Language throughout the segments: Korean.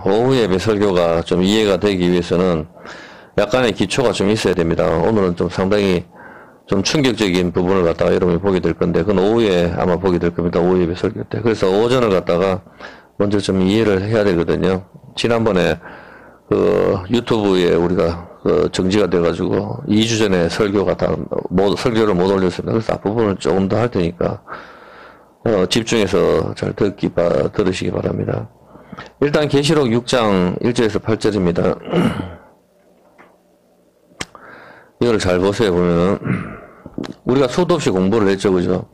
오후 예배 설교가 좀 이해가 되기 위해서는 약간의 기초가 좀 있어야 됩니다. 오늘은 좀 상당히 좀 충격적인 부분을 갖다가 여러분이 보게 될 건데, 그건 오후에 아마 보게 될 겁니다. 오후 예배 설교 때. 그래서 오전을 갖다가 먼저 좀 이해를 해야 되거든요. 지난번에 그 유튜브에 우리가 그 정지가 돼가지고 2주 전에 설교가 설교를 못 올렸습니다. 그래서 앞부분을 조금 더 할 테니까 집중해서 잘 들으시기 바랍니다. 일단 계시록 6장 1절에서 8절입니다. 이걸 잘 보세요. 보면은 우리가 수도 없이 공부를 했죠, 그죠?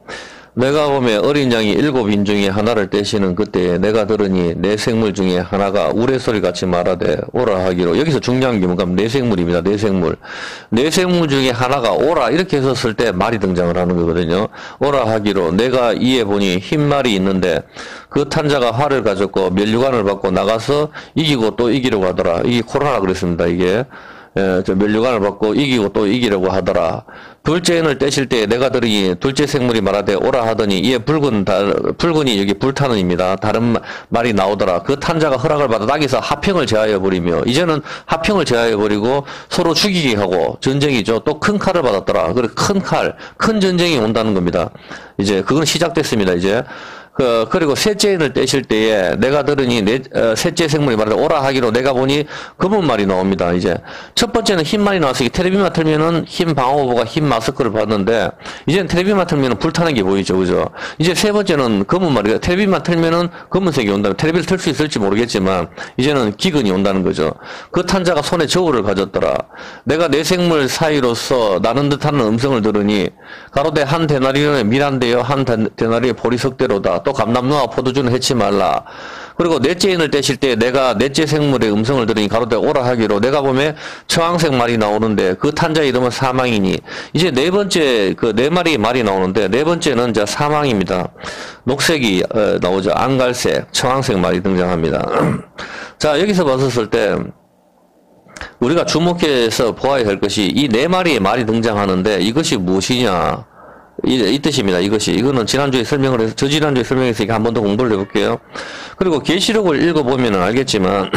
내가 보면 어린 양이 7인 중에 하나를 떼시는 그때에 내가 들으니 내 생물 중에 하나가 우레소리 같이 말하되 오라 하기로. 여기서 중요한 게 뭔가 내생물입니다. 내생물. 내생물 중에 하나가 오라 이렇게 했었을 때 말이 등장을 하는 거거든요. 오라 하기로 내가 이에 보니 흰 말이 있는데 그 탄자가 활을 가졌고 면류관을 받고 나가서 이기고 또 이기려고 하더라. 이게 코로나 그랬습니다. 이게. 저 면류관을 받고 이기고 또 이기려고 하더라. 둘째 인을 떼실 때 내가 들으니 둘째 생물이 말하되 오라 하더니 이에 붉은이 여기 불타는입니다. 다른 말이 나오더라. 그 탄자가 허락을 받아 나기서 화평을 제하여 버리며, 이제는 화평을 제하여 버리고 서로 죽이게 하고 전쟁이죠. 또 큰 칼을 받았더라. 그래 큰 칼, 큰 전쟁이 온다는 겁니다. 이제 그건 시작됐습니다. 이제. 그리고 셋째 인을 떼실 때에 내가 들으니 셋째 생물이 말하되 오라 하기로 내가 보니 검은 말이 나옵니다. 이제 첫 번째는 흰 말이 나와서 텔레비만 틀면은 흰 방호복과 흰 마스크를 받는데, 이제는 텔레비만 틀면은 불타는 게 보이죠, 그죠? 이제 세 번째는 검은 말이, 텔레비만 틀면은 검은색이 온다. 텔레비를 틀 수 있을지 모르겠지만 이제는 기근이 온다는 거죠. 그 탄자가 손에 저울을 가졌더라. 내가 내 생물 사이로서 나는 듯하는 음성을 들으니 가로되 한 데나리온에 밀한데요 한 데나리온에 보리석대로다. 또 감람노와 포도주는 해치 말라. 그리고 넷째 인을 떼실 때 내가 넷째 생물의 음성을 들으니 가로되 오라 하기로 내가 보면 청황색 말이 나오는데 그 탄자의 이름은 사망이니. 이제 네 번째 그 네 마리의 말이 나오는데 네 번째는 이제 사망입니다. 녹색이 나오죠. 안갈색, 청황색 말이 등장합니다. 자, 여기서 봤었을 때 우리가 주목해서 보아야 할 것이 이 네 마리의 말이 등장하는데 이것이 무엇이냐, 이 뜻입니다. 이거는 지난주에 설명을 해서, 저지난주에 설명했으니까 한 번 더 공부를 해볼게요. 그리고 계시록을 읽어보면 알겠지만,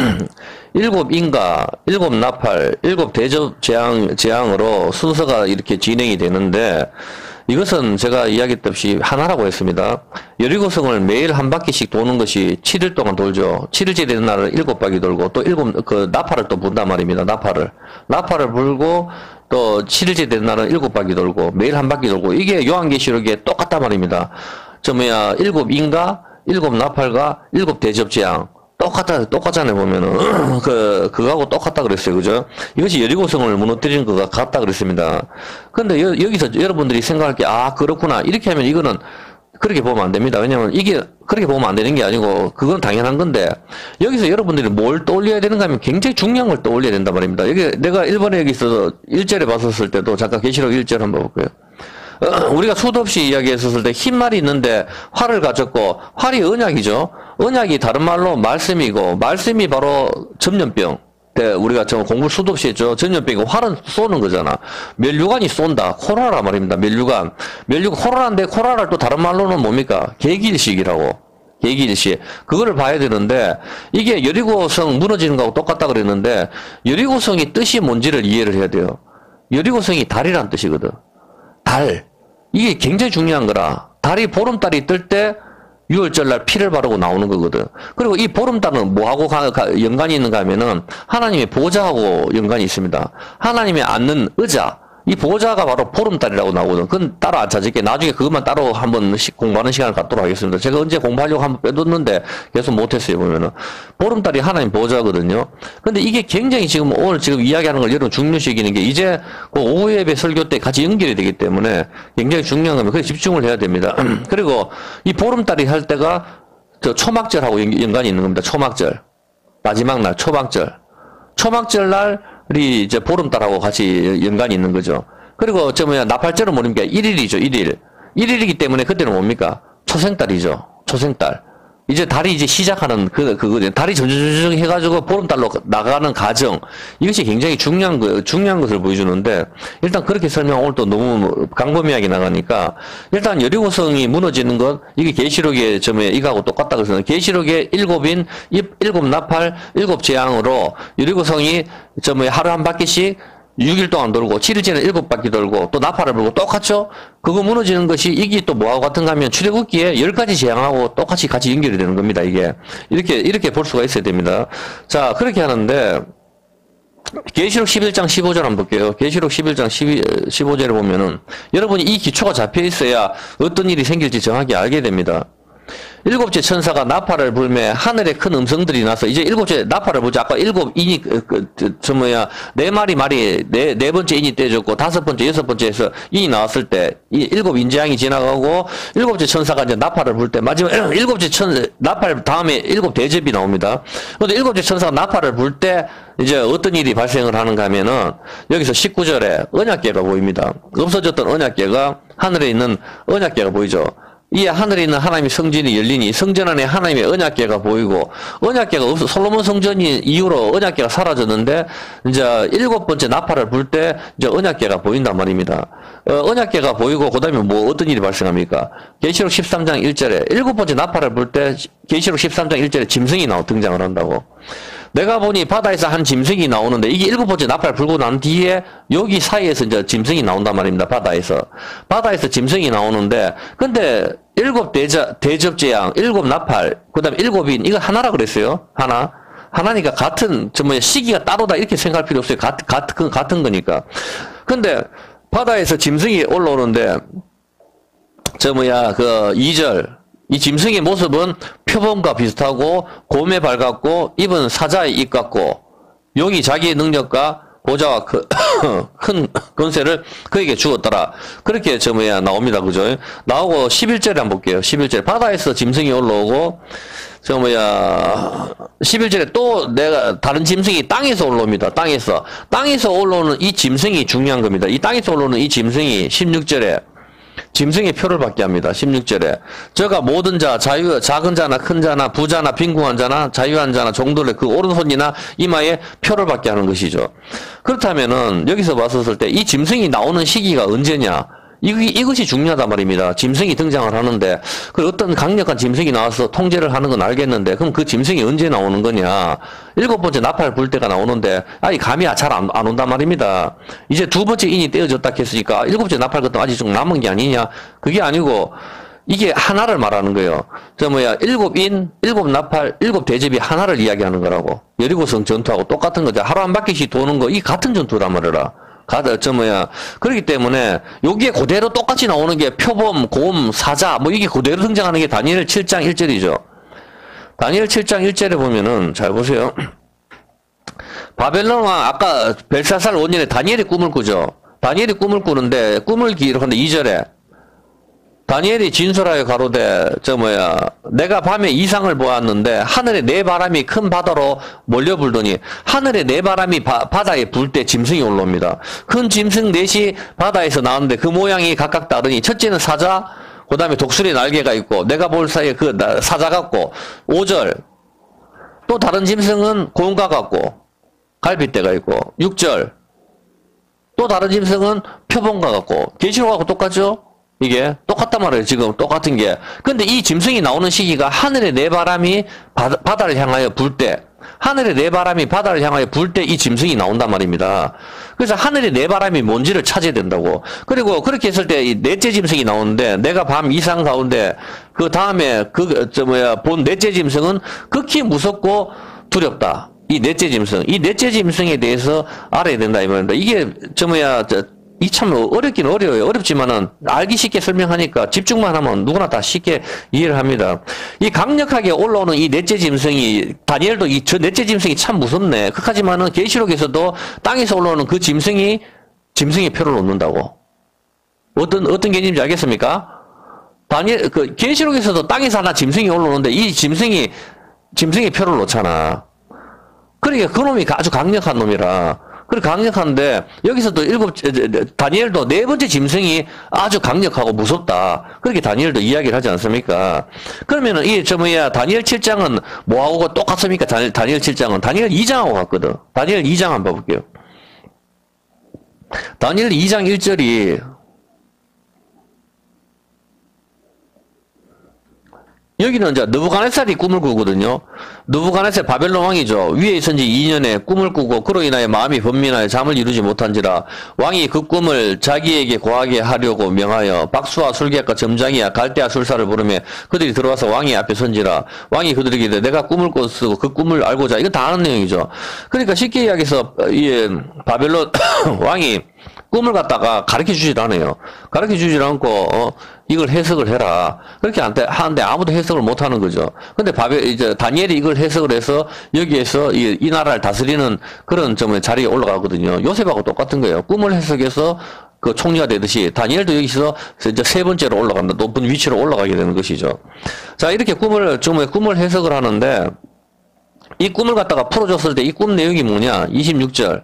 7인가, 7나팔, 7대접 재앙으로 순서가 이렇게 진행이 되는데, 이것은 제가 이야기했듯이 하나라고 했습니다. 여리고성을 매일 한 바퀴씩 도는 것이 7일 동안 돌죠. 7일째 되는 날을 7바퀴 돌고, 또 나팔을 또 분단 말입니다. 나팔을 불고, 또 7일째 되는 날은 7바퀴 돌고 매일 한 바퀴 돌고, 이게 요한계시록에 똑같단 말입니다. 7인가 7나팔과 7대접재앙 똑같잖아요. 보면은 그거하고 똑같다 그랬어요. 그죠? 이것이 여리고성을 무너뜨리는 것과 같다 그랬습니다. 근데 여기서 여러분들이 생각할 게, 아 그렇구나, 이렇게 하면 이거는 그렇게 보면 안 됩니다. 왜냐면 이게 그렇게 보면 안 되는 게 아니고 그건 당연한 건데, 여기서 여러분들이 뭘 떠올려야 되는가 하면 굉장히 중요한 걸 떠올려야 된단 말입니다. 여기 내가 1번에 여기서 1절에 봤었을 때도 잠깐 계시록 1절 한번 볼게요. 우리가 수도 없이 이야기했었을 때 흰 말이 있는데 활을 가졌고, 활이 언약이죠. 언약이 다른 말로 말씀이고, 말씀이 바로 전염병. 우리가 공부를 수도 없이 했죠. 전염병이고, 활은 쏘는 거잖아. 면류관이 쏜다. 코로나란 말입니다. 면류관. 코로나인데, 코로나를 또 다른 말로는 뭡니까? 계기일식이라고. 계기일식. 그거를 봐야 되는데, 이게 여리고성 무너지는 거하고 똑같다 그랬는데, 여리고성이 뜻이 뭔지를 이해를 해야 돼요. 여리고성이 달이란 뜻이거든. 달. 이게 굉장히 중요한 거라. 달이, 보름달이 뜰 때 6월절날 피를 바르고 나오는 거거든. 그리고 이 보름달은 뭐하고 연관이 있는가 하면은 하나님의 보좌하고 연관이 있습니다. 하나님의 앉는 의자, 이 보좌가 바로 보름달이라고 나오거든. 그건 따로 안 찾을게. 나중에 그것만 따로 한번 공부하는 시간을 갖도록 하겠습니다. 제가 언제 공부하려고 한번 빼뒀는데 계속 못했어요. 보면은 보름달이 하나님 보좌거든요. 근데 이게 굉장히 지금 오늘 이야기하는 걸 여러분 중요시기는 게, 이제 그 오후 예배 설교 때 같이 연결이 되기 때문에 굉장히 중요한 겁니다. 그래서 집중을 해야 됩니다. 그리고 이 보름달이 할 때가 저 초막절하고 연관이 있는 겁니다. 초막절, 마지막 날 초막절 날이 이제 보름달하고 같이 연관이 있는 거죠. 그리고 나팔절은 뭡니까? 1일이죠. 1일이기 때문에 그때는 뭡니까? 초생달이죠. 초생달. 이제 달이 이제 시작하는 그거죠. 달이 점점 해가지고 보름달로 나가는 과정. 이것이 굉장히 중요한 것을 보여주는데, 일단 그렇게 설명 오늘 또 너무 광범위하게 나가니까, 일단 여리고성이 무너지는 것, 이게 계시록의 점에 이거하고 똑같다 그래서, 계시록의 일곱 나팔, 일곱 재앙으로 여리고성이 하루 한 바퀴씩 6일 동안 돌고 7일째는 7바퀴 돌고 또 나팔을 불고 똑같죠? 그거 무너지는 것이 이게 또 뭐하고 같은가 하면 출애굽기에 10가지 재앙하고 똑같이 같이 연결이 되는 겁니다. 이게 이렇게 볼 수가 있어야 됩니다. 자, 그렇게 하는데 계시록 11장 15절 한번 볼게요. 계시록 11장 15절에 보면은 여러분이 이 기초가 잡혀 있어야 어떤 일이 생길지 정확히 알게 됩니다. 일곱째 천사가 나팔을 불매 하늘에 큰 음성들이 나서 이제 일곱째 나팔을 보자. 아까 일곱 인이 네 번째 인이 떼졌고 다섯 번째 여섯 번째에서 인이 나왔을 때 이 일곱 인재앙이 지나가고 일곱째 천사가 이제 나팔을 불 때 마지막 일곱째 나팔 다음에 일곱 대접이 나옵니다. 그런데 일곱째 천사가 나팔을 불 때 이제 어떤 일이 발생을 하는가 하면은 여기서 19절에 언약궤가 보입니다. 없어졌던 언약궤가 하늘에 있는 언약궤가 보이죠. 이 하늘에 있는 하나님의 성전이 열리니 성전 안에 하나님의 언약궤가 보이고 언약궤가 없어 솔로몬 성전이 이후로 언약궤가 사라졌는데 이제 일곱 번째 나팔을 불 때 이제 언약궤가 보인단 말입니다. 언약궤가 보이고 그다음에 뭐 어떤 일이 발생합니까? 계시록 13장 1절에 일곱 번째 나팔을 불 때 계시록 13장 1절에 짐승이 등장을 한다고. 내가 보니 바다에서 한 짐승이 나오는데 이게 일곱 번째 나팔 불고 난 뒤에 여기 사이에서 이제 짐승이 나온단 말입니다. 바다에서 짐승이 나오는데 근데 일곱 대접 재앙, 일곱 나팔, 그다음에 일곱인 이거 하나라 그랬어요. 하나니까 같은 시기가 따로다 이렇게 생각할 필요 없어요. 같은 거니까. 근데 바다에서 짐승이 올라오는데 2절 이 짐승의 모습은 표범과 비슷하고 곰의 발 같고 입은 사자의 입 같고 용이 자기의 능력과 보좌와 큰 권세를 그에게 주었더라. 그렇게 나옵니다. 그죠? 나오고 11절에 한번 볼게요. 11절 바다에서 짐승이 올라오고 11절에 또 다른 짐승이 땅에서 올라옵니다. 땅에서 올라오는 이 짐승이 중요한 겁니다. 이 땅에서 올라오는 이 짐승이 16절에 짐승의 표를 받게 합니다. 16절에 저가 모든 자, 작은 자나 큰 자나 부자나 빈궁한 자나 자유한 자나 종들의 그 오른손이나 이마에 표를 받게 하는 것이죠. 그렇다면은 여기서 봤었을 때 이 짐승이 나오는 시기가 언제냐? 이것이 중요하단 말입니다. 짐승이 등장을 하는데 그 어떤 강력한 짐승이 나와서 통제를 하는 건 알겠는데 그럼 그 짐승이 언제 나오는 거냐? 일곱 번째 나팔 불 때가 나오는데 감이 잘 안 온단 말입니다. 이제 두 번째 인이 떼어졌다 했으니까 일곱 번째 나팔 것도 아직 좀 남은 게 아니냐? 그게 아니고 이게 하나를 말하는 거예요. 일곱 인, 일곱 나팔, 일곱 대접이 하나를 이야기하는 거라고. 여리고성 전투하고 똑같은 거죠. 하루 한 바퀴씩 도는 거 이 같은 전투란 말이라. 그렇기 때문에 여기에 그대로 똑같이 나오는 게 표범, 곰, 사자 이게 그대로 등장하는 게 다니엘 7장 1절이죠. 다니엘 7장 1절에 보면은 잘 보세요. 바벨론 왕 아까 벨사살 원년에 다니엘이 꿈을 꾸죠. 다니엘이 꿈을 꾸는데 꿈을 기록하는데 2절에 다니엘이 진술하여 가로되 내가 밤에 이상을 보았는데 하늘에 네 바람이 큰 바다로 몰려 불더니 하늘에 네 바람이 바다에 불 때 짐승이 올라옵니다. 큰 짐승 넷이 바다에서 나왔는데 그 모양이 각각 다르니 첫째는 사자, 그 다음에 독수리 날개가 있고 내가 볼 사이에 그 사자 같고 5절 또 다른 짐승은 곰과 같고 갈빗대가 있고 6절 또 다른 짐승은 표범과 같고 계시록하고 똑같죠? 이게 똑같단 말이에요. 지금 똑같은 게. 근데 이 짐승이 나오는 시기가 하늘의 네 바람이 바다를 향하여 불 때, 하늘의 네 바람이 바다를 향하여 불 때 이 짐승이 나온단 말입니다. 그래서 하늘의 네 바람이 뭔지를 찾아야 된다고. 그리고 그렇게 했을 때 이 넷째 짐승이 나오는데 내가 밤 이상 가운데 그 다음에 본 넷째 짐승은 극히 무섭고 두렵다. 이 넷째 짐승에 대해서 알아야 된다 이 말입니다. 이게 이 참 어렵긴 어려워요. 어렵지만은 알기 쉽게 설명하니까 집중만 하면 누구나 다 쉽게 이해를 합니다. 이 강력하게 올라오는 이 넷째 짐승이 다니엘도 저 넷째 짐승이 참 무섭네. 그렇지만은 계시록에서도 땅에서 올라오는 그 짐승의 표를 놓는다고. 어떤 개념인지 알겠습니까? 계시록에서도 땅에서 하나 짐승이 올라오는데 이 짐승의 표를 놓잖아. 그러니까 그놈이 아주 강력한 놈이라. 그리고 강력한데 여기서도 다니엘도 네 번째 짐승이 아주 강력하고 무섭다. 그렇게 다니엘도 이야기를 하지 않습니까? 그러면은 다니엘 7장은 뭐하고 똑같습니까? 다니엘 7장은 다니엘 2장하고 같거든. 다니엘 2장 한번 봐볼게요. 다니엘 2장 1절이 여기는 이제 느부갓네살이 꿈을 꾸거든요. 느부갓네살 바벨론 왕이죠. 위에 있은 지 2년에 꿈을 꾸고 그로 인하여 마음이 번민하여 잠을 이루지 못한지라 왕이 그 꿈을 자기에게 고하게 하려고 명하여 박수와 술객과 점장이야 갈대아 술사를 부르며 그들이 들어와서 왕의 앞에 선지라 왕이 그들에게 이르되 내가 꿈을 꿨으고 그 꿈을 알고자. 이건 다 아는 내용이죠. 그러니까 쉽게 이야기해서 바벨론 왕이 꿈을 갖다가 가르쳐 주질 않아요. 가르쳐 주질 않고, 이걸 해석을 해라. 그렇게 하는데 아무도 해석을 못 하는 거죠. 근데 다니엘이 이걸 해석을 해서 여기에서 이 나라를 다스리는 그런 자리에 올라가거든요. 요셉하고 똑같은 거예요. 꿈을 해석해서 그 총리가 되듯이 다니엘도 여기서 이제 세 번째로 올라간다. 높은 위치로 올라가게 되는 것이죠. 자, 이렇게 꿈을 해석을 하는데 이 꿈을 갖다가 풀어줬을 때 이 꿈 내용이 뭐냐? 26절.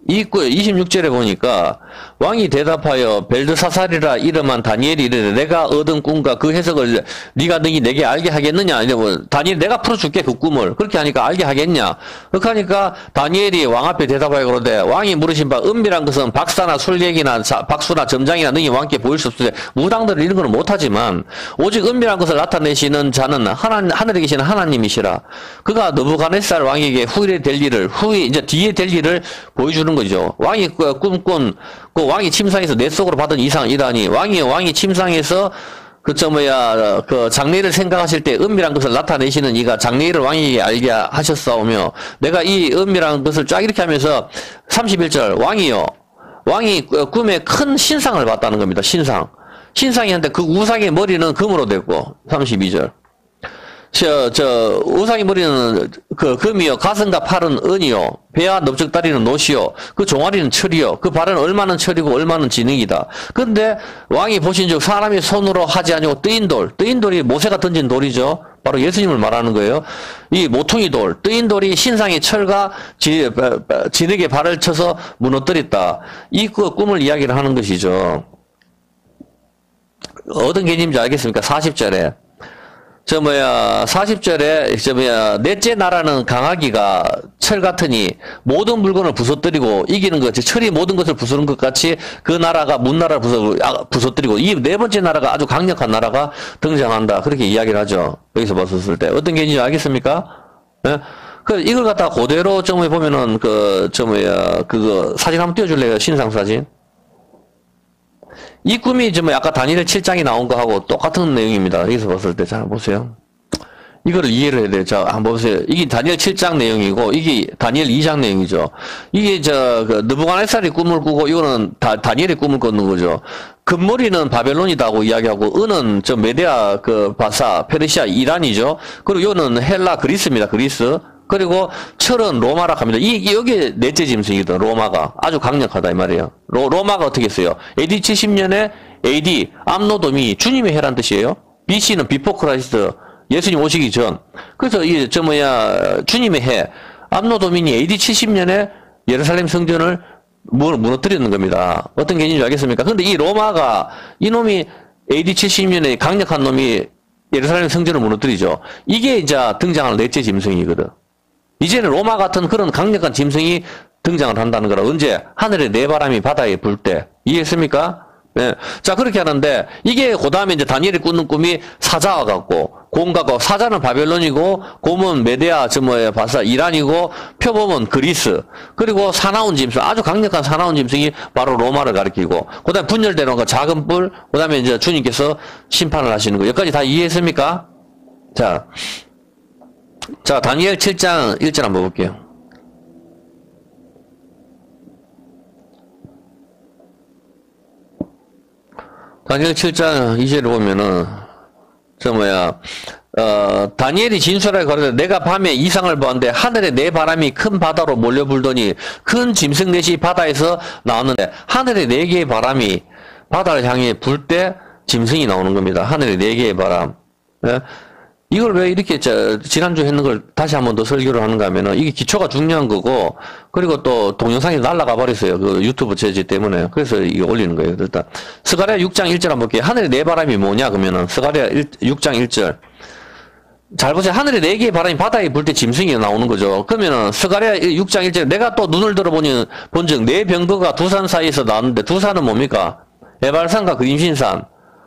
26절에 보니까 왕이 대답하여 벨드사살이라 이름한 다니엘이 이르되 내가 얻은 꿈과 그 해석을 네가 능히 내게 알게 하겠느냐. 다니엘 내가 풀어줄게 그 꿈을. 그렇게 하니까 알게 하겠냐. 그렇게 하니까 다니엘이 왕 앞에 대답하여 그러되 왕이 물으신 바 은밀한 것은 박사나 술객이나 박수나 점장이나 능히 왕께 보일 수 없으되 무당들은 이런 건 못하지만 오직 은밀한 것을 나타내시는 자는 하늘에 계시는 하나님이시라. 그가 느부갓네살 왕에게 후에 이제 뒤에 될 일을 보여주는 거죠. 왕이 꿈꾼 그 왕이 침상에서 내 속으로 받은 이상이라니 왕이 침상에서 그 장래를 생각하실 때 은밀한 것을 나타내시는 이가 장래를 왕에게 알게 하셨사오며 내가 이 은밀한 것을 쫙 이렇게 하면서 31절 왕이 꿈에 큰 신상을 봤다는 겁니다. 신상이 한데 그 우상의 머리는 금으로 됐고 32절 우상의 머리는 금이요, 가슴과 팔은 은이요, 배와 넓적다리는 노시요, 그 종아리는 철이요, 그 발은 얼마는 철이고 얼마는 진흙이다. 근데 왕이 보신즉 사람의 손으로 하지 아니고 뜨인 돌이 모세가 던진 돌이죠. 바로 예수님을 말하는 거예요. 이 모퉁이 돌, 뜨인 돌이 신상의 철과 진흙에 발을 쳐서 무너뜨렸다. 이 꿈을 이야기를 하는 것이죠. 어떤 개념인지 알겠습니까? 40절에. 40절에, 넷째 나라는 강하기가 철 같으니 모든 물건을 부서뜨리고 이기는 것, 철이 모든 것을 부수는 것 같이 그 나라가 문나라를 부서뜨리고 이 네 번째 나라가 아주 강력한 나라가 등장한다. 그렇게 이야기를 하죠. 여기서 봤었을 때. 어떤 개념인지 알겠습니까? 네? 이걸 갖다가 그대로 보면은 그거 사진 한번 띄워줄래요? 신상 사진. 이 꿈이 아까 다니엘 7장이 나온 거하고 똑같은 내용입니다. 여기서 봤을 때 잘 보세요. 이거를 이해를 해야 돼요. 자, 한번 보세요. 이게 다니엘 7장 내용이고 이게 다니엘 2장 내용이죠. 이게 느부갓네살이 꿈을 꾸고 이거는 다니엘이 꿈을 꿨는 거죠. 금머리는 바벨론이다고 이야기하고 은은 메디아 바사 페르시아 이란이죠. 그리고 이거는 헬라 그리스입니다. 그리스. 그리고 철은 로마라 합니다. 여기 넷째 짐승이거든. 로마가 아주 강력하다 이 말이에요. 로마가 어떻게 했어요? AD 70년에 AD 암노도미 주님의 해란 뜻이에요. BC는 비포 크라이스트 예수님 오시기 전. 그래서 주님의 해 암노도민이 AD 70년에 예루살렘 성전을 무너뜨리는 겁니다. 어떤 개념인지 알겠습니까? 근데 이 로마가 이놈이 AD 70년에 강력한 놈이 예루살렘 성전을 무너뜨리죠. 이게 이제 등장하는 넷째 짐승이거든. 이제는 로마 같은 그런 강력한 짐승이 등장을 한다는 거라. 언제? 하늘에 네 바람이 바다에 불 때. 이해했습니까? 네. 자, 그렇게 하는데, 이게, 그 다음에 이제 다니엘이 꾸는 꿈이 사자와 같고, 곰과 사자는 바벨론이고, 곰은 메데아, 바사, 이란이고, 표범은 그리스. 그리고 사나운 짐승, 아주 강력한 사나운 짐승이 바로 로마를 가리키고, 그 다음에 분열되는 거 작은 뿔, 그 다음에 이제 주님께서 심판을 하시는 거. 여기까지 다 이해했습니까? 자, 다니엘 7장 1절 한번 볼게요. 다니엘 7장 2절을 보면은, 다니엘이 진술하여 가로되 내가 밤에 이상을 보았는데 하늘에 네 바람이 큰 바다로 몰려 불더니 큰 짐승 넷이 바다에서 나왔는데 하늘에 네 개의 바람이 바다를 향해 불 때 짐승이 나오는 겁니다. 하늘에 네 개의 바람. 예? 이걸 왜 이렇게 지난주에 했는 걸 다시 한 번 더 설교를 하는가 하면은 이게 기초가 중요한 거고, 그리고 또 동영상이 날아가 버렸어요. 그 유튜브 제재 때문에. 그래서 이게 올리는 거예요. 일단 스가랴 6장 1절 한번 볼게요. 하늘의 네 바람이 뭐냐 그러면은 스가랴 6장 1절. 잘 보세요. 하늘에 네 개의 바람이 바다에 불 때 짐승이 나오는 거죠. 그러면은 스가랴 6장 1절 내가 또 눈을 들어보니 본즉 네 병거가 두 산 사이에서 나왔는데 두 산은 뭡니까? 에발산과 그 임신산.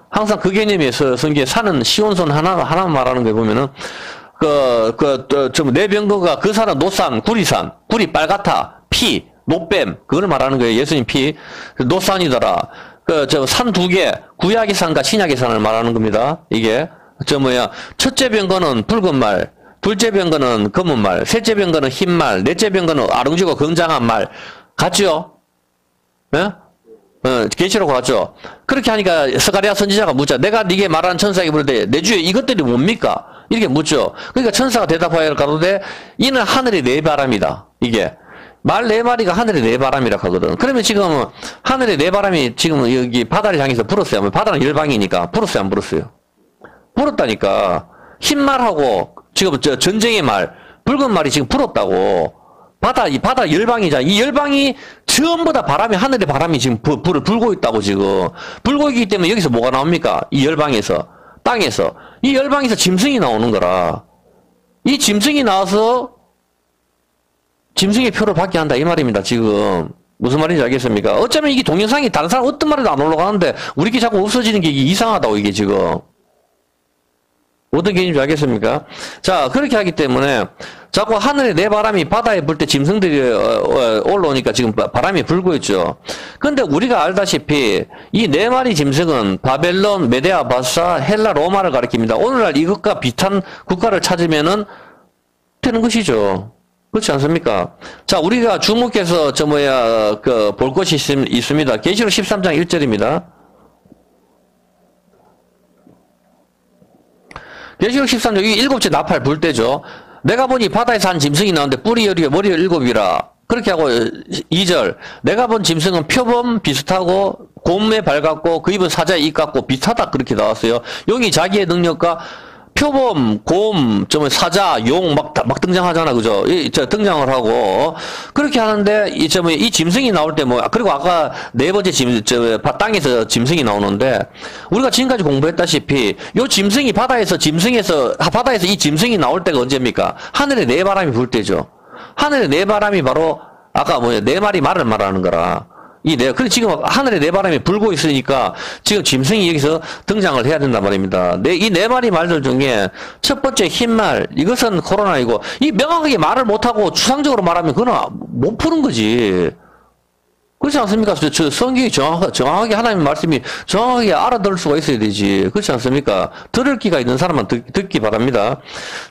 항상 그 개념에서 성경에 산은 시온산 하나 말하는 거 보면은 네 병거가 그 산은 노산, 구리산, 구리 빨갛다, 피, 노뱀 그걸 말하는 거예요. 예수님 피, 노산이더라. 산 두 개, 구약의 산과 신약의 산을 말하는 겁니다. 이게. 첫째 병거는 붉은 말, 둘째 병거는 검은 말, 셋째 병거는 흰 말, 넷째 병거는 아름지고 건장한 말. 같죠? 예? 계시록 같죠? 그렇게 하니까 스가랴 선지자가 묻자. 내가 네게 말하는 천사에게 물으되 내 주에 이것들이 뭡니까? 이렇게 묻죠. 그러니까 천사가 대답하여 가로되 이는 하늘의 네 바람이다. 이게. 말 네 마리가 하늘의 네 바람이라 하거든. 그러면 지금 하늘의 네 바람이 지금 여기 바다를 향해서 불었어요. 바다는 열방이니까 불었어요, 안 불었어요? 불었다니까. 흰 말하고 지금 전쟁의 말, 붉은 말이 지금 불었다고. 바다 열방이잖아. 이 열방이 전부 다 하늘의 바람이 지금 불을 불고 있다고 지금. 불고 있기 때문에 여기서 뭐가 나옵니까? 이 열방에서, 땅에서. 이 열방에서 짐승이 나오는 거라. 이 짐승이 나와서 짐승의 표를 받게 한다. 이 말입니다, 지금. 무슨 말인지 알겠습니까? 어쩌면 이게 동영상이 다른 사람 어떤 말에도 안 올라가는데 우리끼리 자꾸 없어지는 게 이상하다고, 이게 지금. 어떤 개념인지 알겠습니까? 자, 그렇게 하기 때문에 자꾸 하늘에 네 바람이 바다에 불 때 짐승들이 올라오니까 지금 바람이 불고 있죠. 근데 우리가 알다시피 이 네 마리 짐승은 바벨론, 메데아, 바사, 헬라, 로마를 가리킵니다. 오늘날 이것과 비슷한 국가를 찾으면은 되는 것이죠. 그렇지 않습니까? 자, 우리가 주목해서 볼 것이 있습니다. 계시록 13장 1절입니다. 계시록 13장, 이 일곱째 나팔 불 때죠. 내가 보니 바다에서 한 짐승이 나오는데 뿔이 10이요, 머리 7이라. 그렇게 하고 2절. 내가 본 짐승은 표범 비슷하고 곰에 발 같고 그 입은 사자의 입 같고 비슷하다. 그렇게 나왔어요. 여기 자기의 능력과 표범, 곰, 사자, 용 막 등장하잖아. 그죠? 등장을 하고. 그렇게 하는데, 이 짐승이 나올 때 그리고 아까 네 번째 땅에서 짐승이 나오는데, 우리가 지금까지 공부했다시피, 요 짐승이 바다에서 이 짐승이 나올 때가 언제입니까? 하늘에 네 바람이 불 때죠. 하늘에 네 바람이 바로, 아까 네 마리 말을 말하는 거라. 그래, 지금 하늘에 네 바람이 불고 있으니까 지금 짐승이 여기서 등장을 해야 된단 말입니다. 이 네 마리 말들 중에 첫 번째 흰 말, 이것은 코로나이고, 이 명확하게 말을 못하고 추상적으로 말하면 그건 못 푸는 거지. 그렇지 않습니까? 성경이 정확하게 하나님의 말씀이 정확하게 알아들을 수가 있어야 되지. 그렇지 않습니까? 들을 기가 있는 사람만 듣기 바랍니다.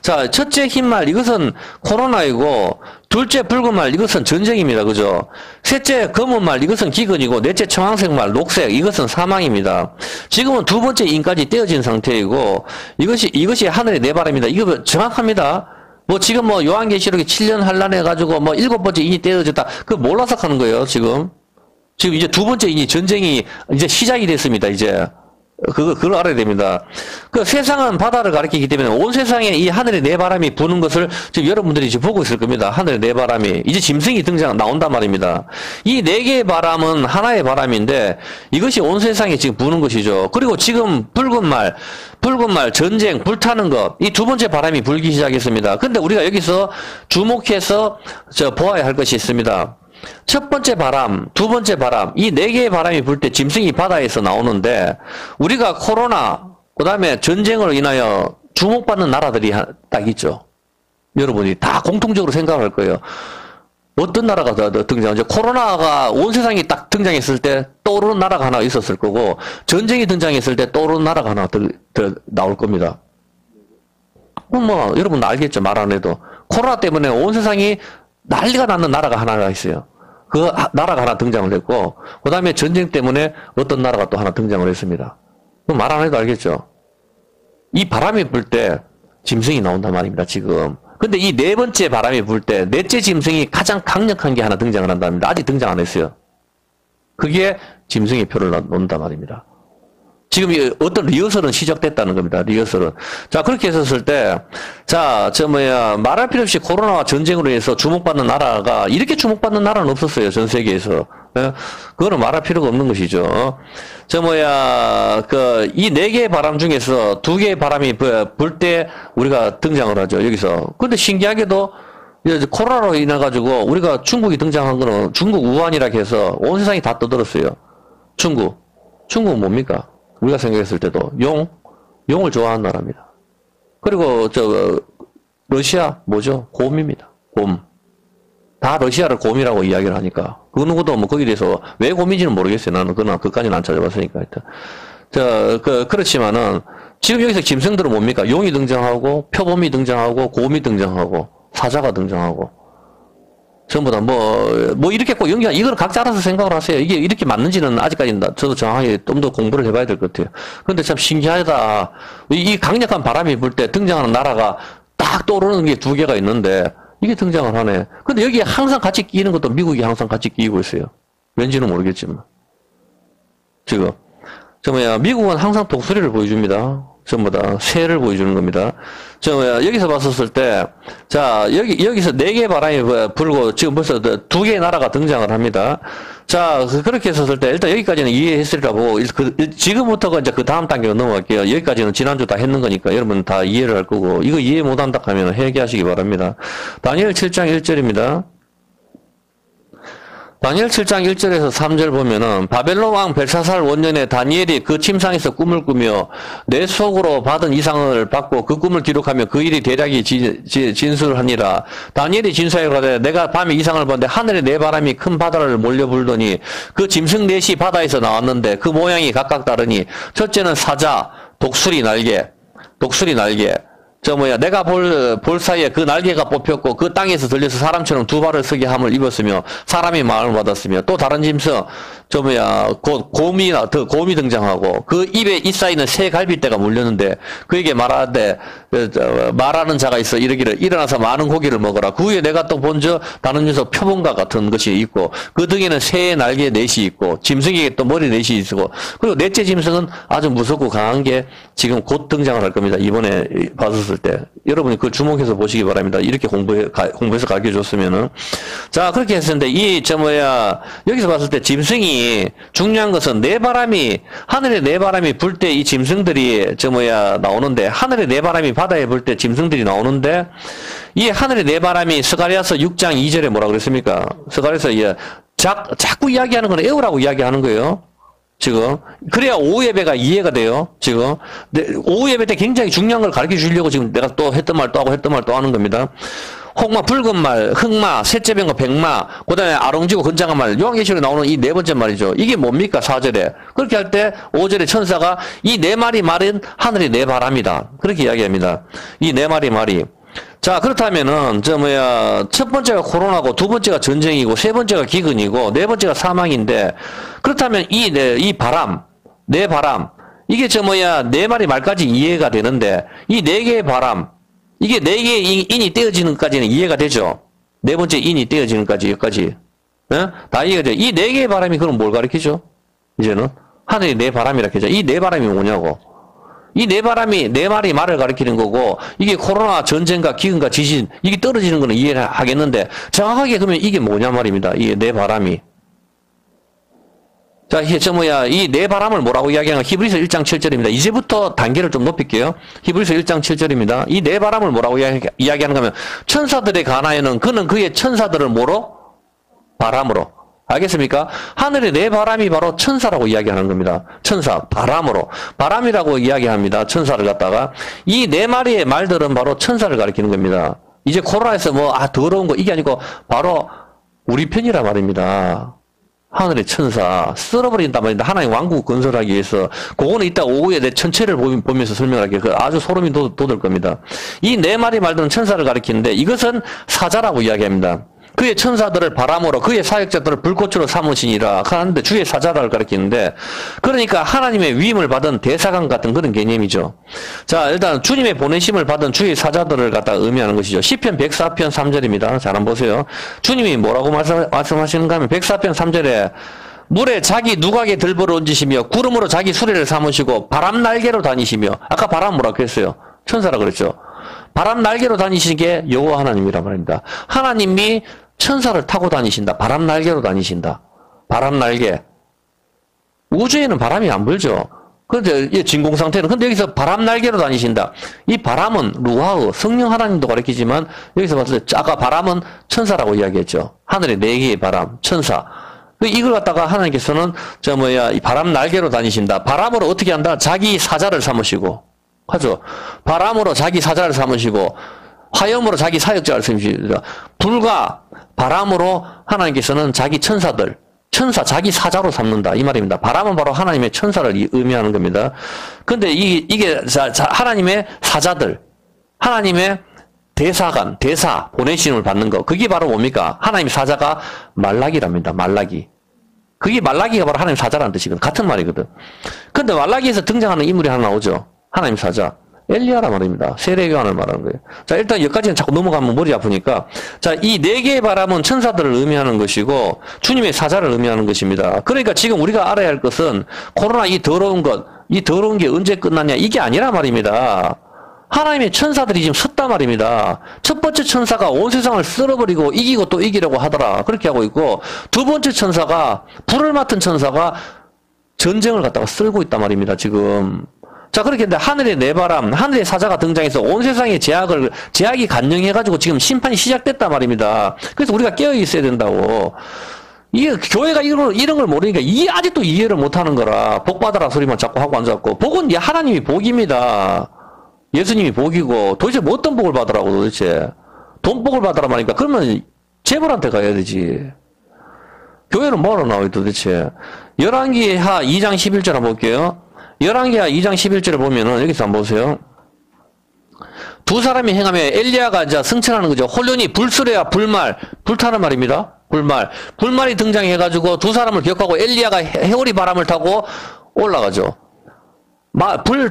자, 첫째 흰 말, 이것은 코로나이고, 둘째 붉은 말, 이것은 전쟁입니다. 그죠? 셋째 검은 말, 이것은 기근이고, 넷째 청황색 말, 녹색, 이것은 사망입니다. 지금은 두 번째 인까지 떼어진 상태이고, 이것이 하늘의 네 바람입니다. 이거 정확합니다. 지금 요한계시록에 7년 환란해가지고 일곱 번째 인이 떼어졌다. 그거 몰라서 하는 거예요, 지금. 지금 이제 두 번째 인이 전쟁이 이제 시작이 됐습니다, 이제. 그걸 알아야 됩니다. 세상은 바다를 가리키기 때문에 온 세상에 이 하늘의 네 바람이 부는 것을 지금 여러분들이 지금 보고 있을 겁니다. 하늘의 네 바람이. 이제 짐승이 나온단 말입니다. 이 네 개의 바람은 하나의 바람인데 이것이 온 세상에 지금 부는 것이죠. 그리고 지금 붉은 말, 전쟁, 불타는 것, 이 두 번째 바람이 불기 시작했습니다. 근데 우리가 여기서 주목해서 보아야 할 것이 있습니다. 첫 번째 바람, 두 번째 바람, 이 네 개의 바람이 불 때 짐승이 바다에서 나오는데 우리가 코로나, 그 다음에 전쟁으로 인하여 주목받는 나라들이 딱 있죠. 여러분이 다 공통적으로 생각할 거예요. 어떤 나라가 더 등장하죠? 코로나가 온 세상이 딱 등장했을 때 떠오르는 나라가 하나 있었을 거고 전쟁이 등장했을 때 떠오르는 나라가 하나 더 나올 겁니다. 여러분 알겠죠? 말 안 해도. 코로나 때문에 온 세상이 난리가 났는 나라가 하나가 있어요. 그 나라가 하나 등장을 했고, 그 다음에 전쟁 때문에 어떤 나라가 또 하나 등장을 했습니다. 말 안 해도 알겠죠? 이 바람이 불 때 짐승이 나온단 말입니다, 지금. 근데 이 네 번째 바람이 불 때, 넷째 짐승이 가장 강력한 게 하나 등장을 한답니다. 아직 등장 안 했어요. 그게 짐승의 표를 놓는단 말입니다. 지금 어떤 리허설은 시작됐다는 겁니다. 리허설은. 자, 그렇게 했었을 때, 자, 말할 필요 없이 코로나와 전쟁으로 해서 주목받는 나라가, 이렇게 주목받는 나라는 없었어요. 전 세계에서. 예? 그거는 말할 필요가 없는 것이죠. 이 4개의 바람 중에서 2개의 바람이 불 때 우리가 등장을 하죠. 여기서. 근데 신기하게도, 코로나로 인해가지고 우리가 중국이 등장한 거는 중국 우한이라 해서 온 세상이 다 떠들었어요. 중국은 뭡니까? 우리가 생각했을 때도 용을 좋아하는 나라입니다. 그리고 러시아 뭐죠? 곰입니다. 곰. 다 러시아를 곰이라고 이야기를 하니까 그 누구도 뭐 거기에 대해서 왜 곰인지는 모르겠어요. 나는 그까지는 안 찾아봤으니까. 하여튼. 그렇지만은 지금 여기서 짐승들은 뭡니까? 용이 등장하고 표범이 등장하고 곰이 등장하고 사자가 등장하고 전부 다 이렇게 꼭 연결, 이걸 각자 알아서 생각을 하세요. 이게 이렇게 맞는지는 아직까지는 저도 정확하게 좀 더 공부를 해봐야 될 것 같아요. 그런데 참 신기하다. 이 강력한 바람이 불 때 등장하는 나라가 딱 떠오르는 게 2개가 있는데, 이게 등장을 하네. 근데 여기에 항상 같이 끼는 것도 미국이 항상 같이 끼고 있어요. 왠지는 모르겠지만. 지금. 미국은 항상 독수리를 보여줍니다. 전부 다 새를 보여주는 겁니다. 여기서 봤었을 때, 자, 여기서 4개의 바람이 불고 지금 벌써 2개의 나라가 등장을 합니다. 자, 그렇게 했었을 때 일단 여기까지는 이해했으리라 보고, 지금부터가 이제 그 다음 단계로 넘어갈게요. 여기까지는 지난주 다 했는 거니까 여러분 다 이해를 할 거고, 이거 이해 못한다 하면 회개하시기 바랍니다. 다니엘 7장 1절입니다. 다니엘 7장 1절에서 3절 보면은 바벨론 왕 벨사살 원년에 다니엘이 그 침상에서 꿈을 꾸며 내 속으로 받은 이상을 받고 그 꿈을 기록하며 그 일이 대략이 진술하니라. 다니엘이 진술하여 가되 내가 밤에 이상을 봤는데 하늘에 네 바람이 큰 바다를 몰려 불더니 그 짐승 넷이 바다에서 나왔는데 그 모양이 각각 다르니 첫째는 사자, 독수리 날개. 내가 볼 사이에 그 날개가 뽑혔고 그 땅에서 들려서 사람처럼 2발을 서게 함을 입었으며 사람이 마음을 받았으며 또 다른 짐승 곰이 등장하고 그 입에 잇싸이는 새 갈빗대가 물렸는데 그에게 말하는 자가 있어 이르기를 일어나서 많은 고기를 먹어라. 그 후에 내가 또 본저 다른 녀석 표범과 같은 것이 있고 그 등에는 새의 날개 넷이 있고 짐승에게 또 머리 넷이 있고 그리고 넷째 짐승은 아주 무섭고 강한 게 지금 곧 등장을 할 겁니다. 이번에 봤었을 때 여러분이 그걸 주목해서 보시기 바랍니다. 이렇게 공부해서 가르쳐줬으면은. 자, 그렇게 했었는데 여기서 봤을 때 짐승이 중요한 것은 하늘에 네 바람이 불 때 이 짐승들이 나오는데 하늘에 네 바람이 바다에 불 때 짐승들이 나오는데 이 하늘에 네 바람이 스가랴서 6장 2절에 뭐라 그랬습니까? 스가랴서 자꾸 이야기하는 건 에우라고 이야기하는 거예요. 지금 그래야 오후 예배가 이해가 돼요. 지금 오후 예배 때 굉장히 중요한 걸 가르쳐 주려고 지금 내가 또 했던 말 또 하고 했던 말 또 하는 겁니다. 혹마, 붉은 말, 흑마, 셋째 병거, 백마, 그 다음에 아롱지고 건장한 말, 요한계시록에 나오는 이 4번째 말이죠. 이게 뭡니까? 4절에. 그렇게 할 때 5절에 천사가 이 4마리 말은 하늘의 네 바람이다. 그렇게 이야기합니다. 이 4마리 말이. 자, 그렇다면은, 첫 번째가 코로나고, 2번째가 전쟁이고, 3번째가 기근이고, 4번째가 사망인데, 그렇다면 이 바람, 네 바람, 이게 4마리 말까지 이해가 되는데, 이 4개의 바람, 이게 4개의 인이 떼어지는 까지는 이해가 되죠? 4번째 인이 떼어지는 까지, 여기까지. 다 이해가 돼요. 이 4개의 바람이 그럼 뭘 가리키죠? 이제는? 하늘이 네 바람이라 하죠. 이 네 바람이 뭐냐고. 이 네 바람이 4마리 말을 가리키는 거고, 이게 코로나, 전쟁과 기근과 지진, 이게 떨어지는 거는 이해를 하겠는데, 정확하게 그러면 이게 뭐냐 말입니다. 이 네 바람이. 자, 이 네 바람을 뭐라고 이야기하는 히브리서 1장 7절입니다. 이제부터 단계를 좀 높일게요. 히브리서 1장 7절입니다. 이 네 바람을 뭐라고 이야기하는가 하면, 천사들에 관하여는 그는 그의 천사들을 뭐로? 바람으로. 알겠습니까? 하늘의 네 바람이 바로 천사라고 이야기하는 겁니다. 천사, 바람으로. 바람이라고 이야기합니다. 천사를 갖다가. 이 네 마리의 말들은 바로 천사를 가리키는 겁니다. 이제 코로나에서 더러운 거, 이게 아니고, 바로 우리 편이란 말입니다. 하늘의 천사, 쓸어버린단 말인데, 하나의 왕국 건설하기 위해서, 그거는 이따 오후에 내 천체를 보면서 설명할게요. 아주 소름이 돋을 겁니다. 이 네 마리 말들은 천사를 가리키는데, 이것은 사자라고 이야기합니다. 그의 천사들을 바람으로 그의 사역자들을 불꽃으로 삼으시니라 하는데 주의 사자를 가리키는데 그러니까 하나님의 위임을 받은 대사관 같은 그런 개념이죠. 자, 일단 주님의 보내심을 받은 주의 사자들을 갖다 의미하는 것이죠. 시편 104편 3절입니다. 잘 한번 보세요. 주님이 뭐라고 말씀하시는가 하면 104편 3절에 물에 자기 누각에 들보를 얹으시며 구름으로 자기 수레를 삼으시고 바람 날개로 다니시며 아까 바람 뭐라고 했어요? 천사라 그랬죠. 바람 날개로 다니시는 게 여호와 하나님이란 말입니다. 하나님이 천사를 타고 다니신다. 바람 날개로 다니신다. 바람 날개. 우주에는 바람이 안 불죠. 그런데 진공 상태는 근데 여기서 바람 날개로 다니신다. 이 바람은 루아흐 성령 하나님도 가리키지만 여기서 봤을 때 아까 바람은 천사라고 이야기했죠. 하늘의 네 개의 바람, 천사. 이걸 갖다가 하나님께서는 이 바람 날개로 다니신다. 바람으로 어떻게 한다? 자기 사자를 삼으시고 하죠. 바람으로 자기 사자를 삼으시고 화염으로 자기 사역자를 삼으시고 불과 바람으로 하나님께서는 자기 천사들 천사, 자기 사자로 삼는다. 이 말입니다. 바람은 바로 하나님의 천사를 의미하는 겁니다. 근데 이게 하나님의 사자들, 하나님의 대사관, 대사, 보내심을 받는 거. 그게 바로 뭡니까? 하나님의 사자가 말라기랍니다. 말라기. 그게 말라기가 바로 하나님의 사자라는 뜻이거든. 같은 말이거든. 근데 말라기에서 등장하는 인물이 하나 나오죠. 하나님의 사자. 엘리야란 말입니다. 세례요한을 말하는 거예요. 자, 일단 여기까지는 자꾸 넘어가면 머리 아프니까. 자, 이 네 개의 바람은 천사들을 의미하는 것이고, 주님의 사자를 의미하는 것입니다. 그러니까 지금 우리가 알아야 할 것은, 코로나 이 더러운 것, 이 더러운 게 언제 끝났냐, 이게 아니라 말입니다. 하나님의 천사들이 지금 섰단 말입니다. 첫 번째 천사가 온 세상을 쓸어버리고 이기고 또 이기려고 하더라. 그렇게 하고 있고, 두 번째 천사가, 불을 맡은 천사가 전쟁을 갖다가 쓸고 있단 말입니다, 지금. 자, 그렇게 했는데 하늘의 네 바람, 하늘의 사자가 등장해서 온 세상의 제약이 간영해가지고 지금 심판이 시작됐단 말입니다. 그래서 우리가 깨어 있어야 된다고. 이게 교회가 이런 걸 모르니까 아직도 이해를 못 하는 거라. 복 받아라 소리만 자꾸 하고 앉았고. 복은 하나님이 복입니다. 예수님이 복이고, 도대체 뭐 어떤 복을 받으라고 도대체. 돈 복을 받으라 말니까 그러면 재벌한테 가야 되지. 교회는 뭐하러 나와요 도대체. 열왕기하 2장 11절 한번 볼게요. 열왕기하 2장 11절을 보면은 여기서 한번 보세요. 두 사람이 행하며 엘리야가 이제 승천하는 거죠. 홀련히 불수레와 불말, 불타는 말입니다. 불말이 등장해가지고 두 사람을 기억하고 엘리야가 해오리 바람을 타고 올라가죠.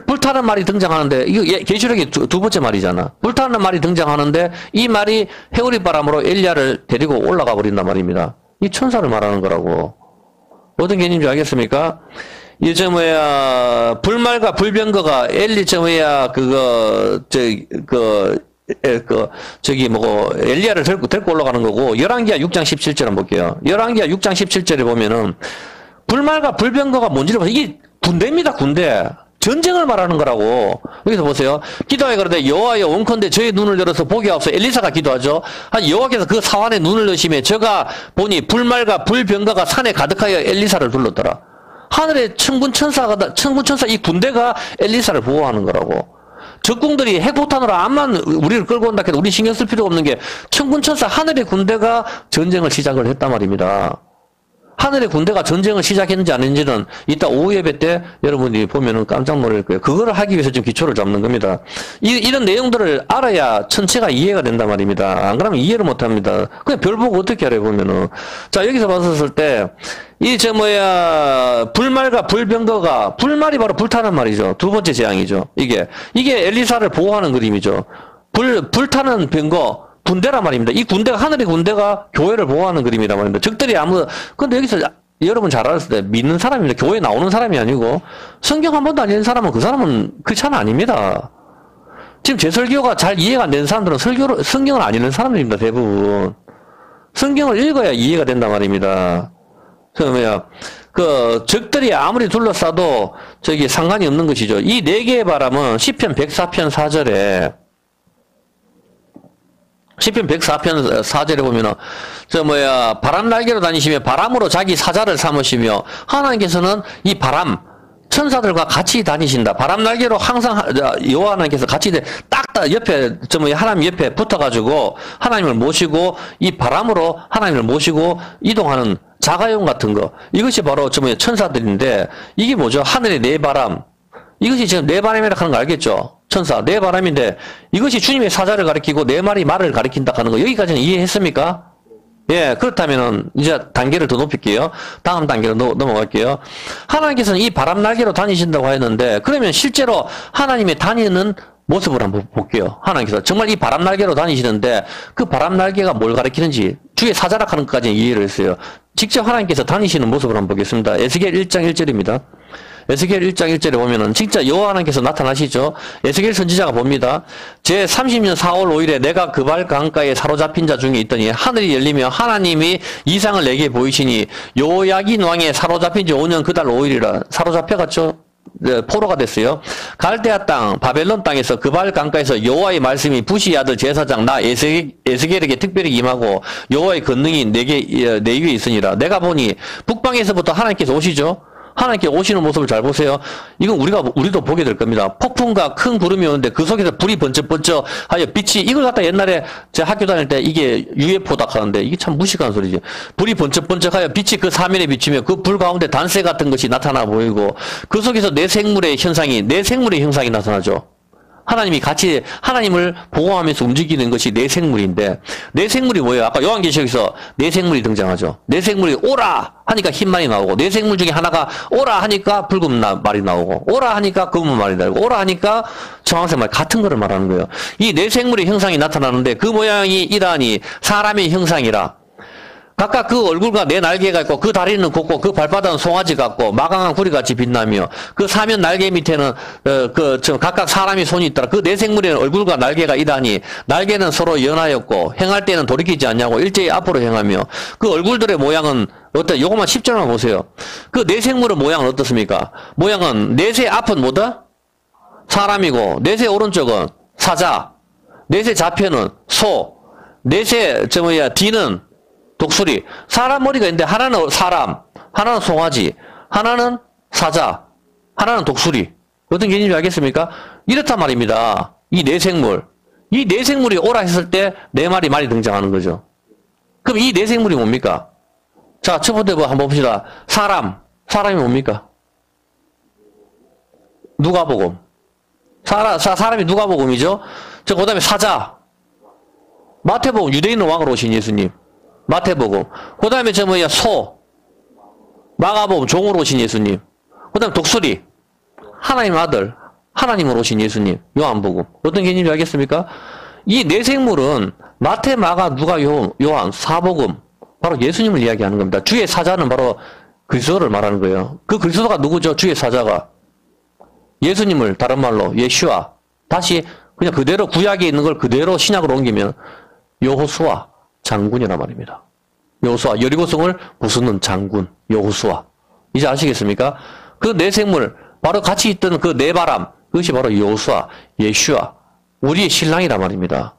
불타는 말이 등장하는데 이거 계시록의 두 번째 말이잖아. 불타는 말이 등장하는데 이 말이 해오리 바람으로 엘리야를 데리고 올라가 버린단 말입니다. 이 천사를 말하는 거라고. 어떤 개념인지 알겠습니까? 불말과 불병거가 엘리야를 데리고 올라가는 거고, 열왕기하 6장 17절 한번 볼게요. 열왕기하 6장 17절에 보면은, 불말과 불병거가 뭔지를 보세요. 이게 군대입니다, 군대. 전쟁을 말하는 거라고. 여기서 보세요. 기도하여 그러되 여호와여 원컨대 저의 눈을 열어서 보게 하옵소서. 엘리사가 기도하죠. 여호와께서 그 사환에 눈을 넣으시며 저가 보니 불말과 불병거가 산에 가득하여 엘리사를 둘렀더라. 하늘의 천군천사 이 군대가 엘리사를 보호하는 거라고. 적궁들이 핵폭탄으로 암만 우리를 끌고 온다 해도 우리 신경 쓸 필요가 없는 게 천군천사 하늘의 군대가 전쟁을 시작을 했단 말입니다. 하늘의 군대가 전쟁을 시작했는지 안 했는지는 이따 오후 예배 때 여러분이 보면은 깜짝 놀랄 거예요. 그거를 하기 위해서 지금 기초를 잡는 겁니다. 이런 내용들을 알아야 전체가 이해가 된단 말입니다. 안 그러면 이해를 못 합니다. 그냥 별 보고 어떻게 알아요, 보면은. 자, 여기서 봤었을 때, 불말과 불병거가, 불말이 바로 불타는 말이죠. 두 번째 재앙이죠. 이게 엘리사를 보호하는 그림이죠. 불타는 병거, 군대란 말입니다. 이 군대가, 하늘의 군대가 교회를 보호하는 그림이란 말입니다. 적들이 근데 여기서 여러분 잘 알았을 때 믿는 사람입니다. 교회에 나오는 사람이 아니고, 성경 한 번도 안 읽는 사람은 그 사람은 크리스찬 아닙니다. 지금 제 설교가 잘 이해가 안 되는 사람들은 성경을 안 읽는 사람들입니다, 대부분. 성경을 읽어야 이해가 된단 말입니다. 적들이 아무리 둘러싸도 상관이 없는 것이죠. 이 네 개의 바람은 시편 104편 4절에 시편 104편 4절에 보면은, 바람 날개로 다니시며 바람으로 자기 사자를 삼으시며, 하나님께서는 이 바람, 천사들과 같이 다니신다. 바람 날개로 항상 여호와 하나님께서 같이 옆에, 하나님 옆에 붙어가지고 하나님을 모시고, 이 바람으로 하나님을 모시고 이동하는 자가용 같은 거. 이것이 바로 천사들인데, 이게 뭐죠? 하늘의 네 바람. 이것이 지금 네 바람이라고 하는 거 알겠죠? 천사, 네 바람인데, 이것이 주님의 사자를 가리키고 네 마리 말을 가리킨다 하는 거, 여기까지는 이해했습니까? 예, 그렇다면은, 이제 단계를 더 높일게요. 다음 단계로 넘어갈게요. 하나님께서는 이 바람 날개로 다니신다고 했는데, 그러면 실제로 하나님의 다니는 모습을 한번 볼게요. 하나님께서 정말 이 바람 날개로 다니시는데, 그 바람 날개가 뭘 가리키는지, 주의 사자라 하는 것까지는 이해를 했어요. 직접 하나님께서 다니시는 모습을 한번 보겠습니다. 에스겔 1장 1절입니다. 에스겔 1장 1절에 보면은 진짜 여호와 하나님께서 나타나시죠. 에스겔 선지자가 봅니다. 제 30년 4월 5일에 내가 그발 강가에 사로잡힌 자 중에 있더니 하늘이 열리며 하나님이 이상을 내게 보이시니 요야긴 왕에 사로잡힌 지 5년 그달 5일이라 사로잡혀갔죠. 네, 포로가 됐어요. 갈대아 땅 바벨론 땅에서 그발 강가에서 여호와의 말씀이 부시 아들 제사장 나 에스겔에게 특별히 임하고 여호와의 권능이 내 위에 있으니라. 내가 보니 북방에서부터 하나님께서 오시죠. 하나님께 오시는 모습을 잘 보세요. 이건 우리도 보게 될 겁니다. 폭풍과 큰 구름이 오는데 그 속에서 불이 번쩍번쩍 하여 빛이, 이걸 갖다 옛날에 제 학교 다닐 때 이게 UFO다 하는데 이게 참 무식한 소리지. 불이 번쩍번쩍 하여 빛이 그 사면에 비치며 그 불 가운데 단새 같은 것이 나타나 보이고 그 속에서 내 생물의 현상이 나타나죠. 하나님이 같이 하나님을 보호하면서 움직이는 것이 내 생물인데, 내 생물이 뭐예요? 아까 요한계시록에서 내 생물이 등장하죠. 내 생물이 오라 하니까 흰 말이 나오고, 내 생물 중에 하나가 오라 하니까 붉은 말이 나오고, 오라 하니까 검은 말이 나오고, 오라 하니까 청황색 말, 같은 거를 말하는 거예요. 이 내 생물의 형상이 나타나는데 그 모양이 이러하니 사람의 형상이라. 각각 그 얼굴과 내 날개가 있고 그 다리는 곱고 그 발바닥은 송아지 같고 마강한 구리같이 빛나며 그 사면 날개 밑에는 각각 사람이 손이 있더라. 그 내 생물에는 얼굴과 날개가 이다니 날개는 서로 연하였고 행할 때는 돌이키지 않냐고 일제히 앞으로 행하며 그 얼굴들의 모양은 어때? 요것만 10절만 보세요. 그 내 생물의 모양은 어떻습니까? 모양은 넷의 앞은 뭐다? 사람이고 넷의 오른쪽은 사자, 넷의 좌편은 소, 넷의 뒤는 독수리. 사람 머리가 있는데 하나는 사람, 하나는 송아지, 하나는 사자, 하나는 독수리. 어떤 개념인지 알겠습니까? 이렇단 말입니다. 이 네 생물. 이 네 생물이 오라 했을 때 네 마리 말이 등장하는 거죠. 그럼 이 네 생물이 뭡니까? 자, 첫 번째 한번 봅시다. 사람이 뭡니까? 누가복음. 사람이 누가복음이죠. 그 다음에 사자. 마태복음, 유대인의 왕으로 오신 예수님. 마태복음. 그 다음에 소. 마가복음, 종으로 오신 예수님. 그 다음에 독수리. 하나님 아들. 하나님으로 오신 예수님. 요한복음. 어떤 개념인지 알겠습니까? 이 네 생물은 마태, 마가, 누가, 요한, 사복음. 바로 예수님을 이야기하는 겁니다. 주의 사자는 바로 그리스도를 말하는 거예요. 그 그리스도가 누구죠? 주의 사자가. 예수님을 다른 말로 예슈아. 다시 그냥 그대로 구약에 있는 걸 그대로 신약으로 옮기면 여호수아 장군이란 말입니다. 여호수아, 여리고성을 부수는 장군 여호수아. 이제 아시겠습니까? 그 네 생물, 바로 같이 있던 그 네 바람, 그것이 바로 여호수아, 예슈아, 우리의 신랑이란 말입니다.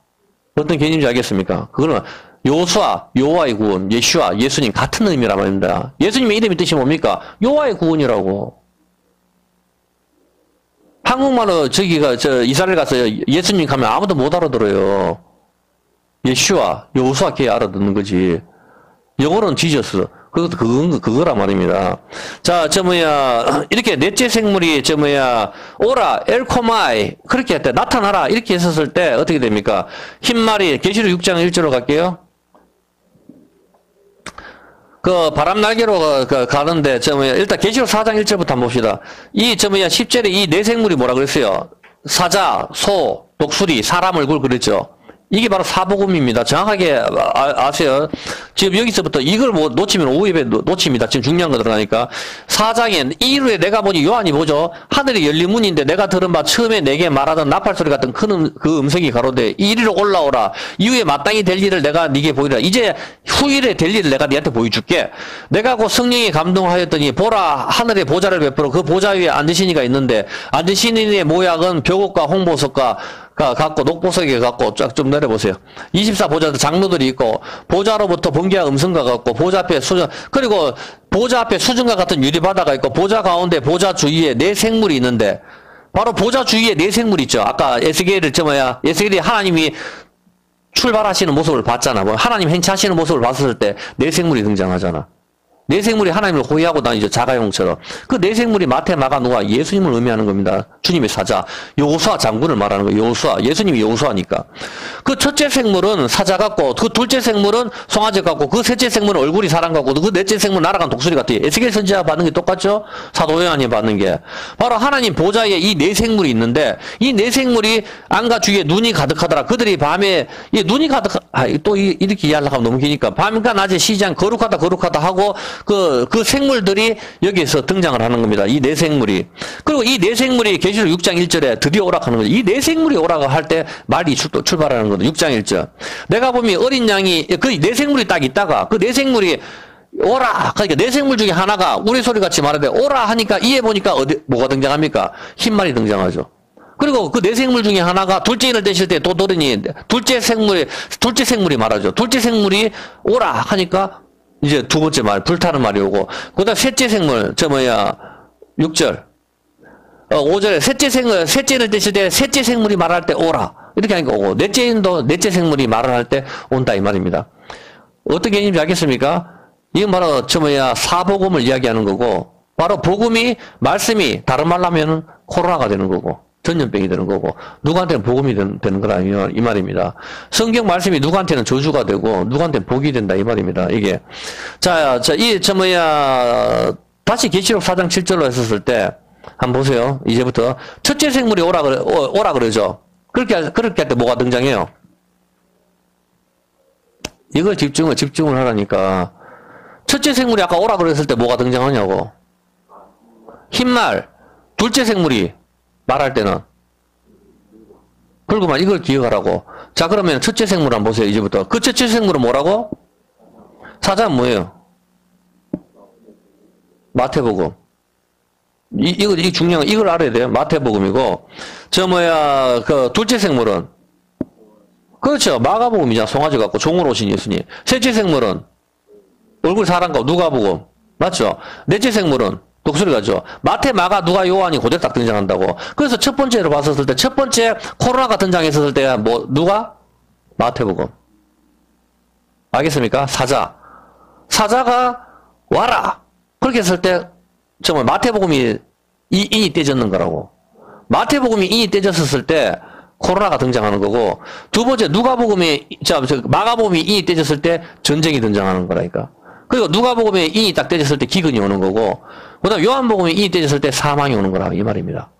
어떤 개념인지 알겠습니까? 그거는 여호수아, 여호와의 구원, 예슈아, 예수님 같은 의미란 말입니다. 예수님의 이름의 뜻이 뭡니까? 여호와의 구원이라고. 한국말로 이스라엘 가서 예수님 가면 아무도 못 알아들어요. 예슈아, 여호수아 걔 알아듣는 거지. 영어로는 지저스. 그거란 말입니다. 자, 이렇게 넷째 생물이, 오라, 엘코마이, 그렇게 할 때, 나타나라, 이렇게 했었을 때, 어떻게 됩니까? 흰말이, 계시록 6장 1절로 갈게요. 그, 바람 날개로 가는데, 일단 계시록 4장 1절부터 한번 봅시다. 10절에 이 네 생물이 뭐라 그랬어요? 사자, 소, 독수리, 사람 얼굴 그랬죠? 이게 바로 사복음입니다. 정확하게 아세요. 지금 여기서부터 이걸 놓치면 오후에 놓칩니다. 지금 중요한 거 들어가니까. 4장에 이후에 내가 보니 요한이 보죠. 하늘이 열린 문인데 내가 들은 바 처음에 내게 말하던 나팔소리 같은 큰 그 음성이 가로되 이리로 올라오라. 이후에 마땅히 될 일을 내가 네게 보이라. 이제 후일에 될 일을 내가 네한테 보여줄게. 내가 곧 성령에 감동하였더니 보라 하늘에 보좌를 베풀어 그 보좌 위에 앉으신 이가 있는데 앉으신 이의 모양은 벽옥과 홍보석과 갖고 녹보석에 갖고 쫙 좀 내려보세요. 24보좌들 장로들이 있고 보좌로부터 번개와 음성과 같고 보좌 앞에 수정, 그리고 보좌 앞에 수정과 같은 유리바다가 있고 보좌 가운데 보좌 주위에 네 생물이 있는데 바로 보좌 주위에 네 생물이 있죠. 아까 에스겔이 하나님이 출발하시는 모습을 봤잖아. 하나님 행차하시는 모습을 봤을 때 네 생물이 등장하잖아. 내 생물이 하나님을 호위하고 다니죠. 자가용처럼. 그 내 생물이 마태, 마가, 누가 예수님을 의미하는 겁니다. 주님의 사자. 여호수아 장군을 말하는 거예요. 여호수아. 예수님이 여호수아니까. 그 첫째 생물은 사자 같고, 그 둘째 생물은 송아지 같고, 그 셋째 생물은 얼굴이 사람 같고, 그 넷째 생물은 날아간 독수리 같아요. 에스겔 선지자가 받는 게 똑같죠? 사도 요한이 받는 게. 바로 하나님 보좌에 이 네 생물이 있는데, 이 네 생물이 안과 주위에 눈이 가득하더라. 그들이 밤에, 이 눈이 이렇게 이해하려고 하면 너무 기니까. 밤과 낮에 쉬지 않고 거룩하다 하고, 그 생물들이 여기에서 등장을 하는 겁니다. 이 네 생물이. 그리고 이 네 생물이 계시록 6장 1절에 드디어 오락하는 거죠. 이 네 생물이 오락을 할 때 말이 출발하는 거죠. 6장 1절. 내가 보면 어린 양이, 그 네 생물이 딱 있다가, 그 네 생물이 오라! 그러니까 네 생물 중에 하나가 우리 소리 같이 말하되 오라! 하니까 이에 보니까 뭐가 등장합니까? 흰말이 등장하죠. 그리고 그 네 생물 중에 하나가 둘째인을 떼실 때 또 들으니 둘째 생물이 말하죠. 둘째 생물이 오라! 하니까 이제 두 번째 말, 불타는 말이 오고, 그 다음 셋째 생물, 6절. 5절에 셋째를 떼실 때 셋째 생물이 말할 때 오라. 이렇게 하니까 오고, 넷째 생물이 말을 할 때 온다, 이 말입니다. 어떤 개념인지 알겠습니까? 이건 바로, 사복음을 이야기하는 거고, 바로 복음이, 말씀이, 다른 말로 하면은 코로나가 되는 거고, 전염병이 되는 거고, 누구한테는 복음이 되는 거라, 이 말입니다. 성경 말씀이 누구한테는 저주가 되고, 누구한테는 복이 된다, 이 말입니다, 이게. 다시 계시록 4장 7절로 했었을 때, 한번 보세요. 이제부터. 첫째 생물이 오라 그러죠. 그렇게 할 때 뭐가 등장해요? 이걸 집중을 하라니까. 첫째 생물이 아까 오라 그랬을 때 뭐가 등장하냐고. 흰말. 둘째 생물이 말할 때는. 그리고만 이걸 기억하라고. 자, 그러면 첫째 생물 한번 보세요, 이제부터. 그 첫째 생물은 뭐라고? 사자는 뭐예요? 마태복음. 이 중요한 거, 이걸 알아야 돼요. 마태복음이고. 그, 둘째 생물은? 그렇죠. 마가복음이잖아. 송아지 같고, 종으로 오신 예수님. 셋째 생물은? 얼굴 사람 같고, 누가복음. 맞죠? 넷째 생물은? 독수리 같죠. 마태, 마가, 누가, 요한이 그대로 딱 등장한다고. 그래서 첫 번째로 봤었을 때, 첫 번째 코로나가 등장했었을 때, 누가? 마태복음. 알겠습니까? 사자가 와라! 그렇게 했을 때, 마태복음이 인이 떼졌는 거라고. 마태복음이 인이 떼졌을 때, 코로나가 등장하는 거고, 두 번째, 마가복음이 인이 떼졌을 때, 전쟁이 등장하는 거라니까. 그리고 누가복음에 인이 딱 떼졌을 때 기근이 오는 거고, 그 다음 요한복음에 인이 떼졌을 때 사망이 오는 거라, 이 말입니다.